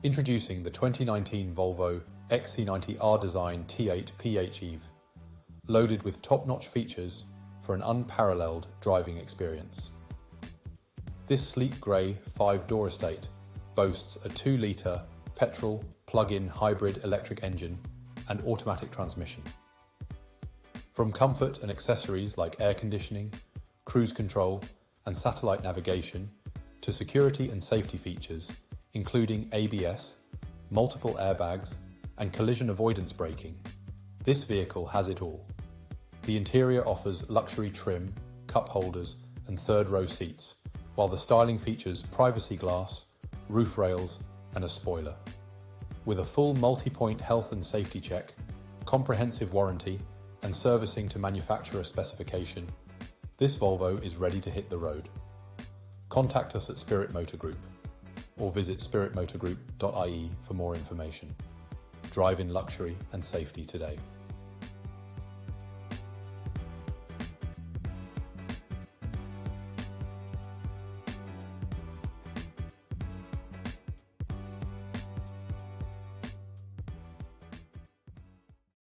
Introducing the 2019 Volvo Xc90 R-Design T8 PHEV, loaded with top-notch features for an unparalleled driving experience. This sleek grey 5-door estate boasts a 2-litre petrol plug-in hybrid electric engine and automatic transmission. From comfort and accessories like air conditioning, cruise control and satellite navigation to security and safety features including ABS, multiple airbags and collision avoidance braking, this vehicle has it all. The interior offers luxury trim, cup holders and third-row seats, while the styling features privacy glass, roof rails and a spoiler. With a full multi-point health and safety check, comprehensive warranty and servicing to manufacturer specification, this Volvo is ready to hit the road. Contact us at Spirit Motor Group or visit spiritmotorgroup.ie for more information. Drive in luxury and safety today.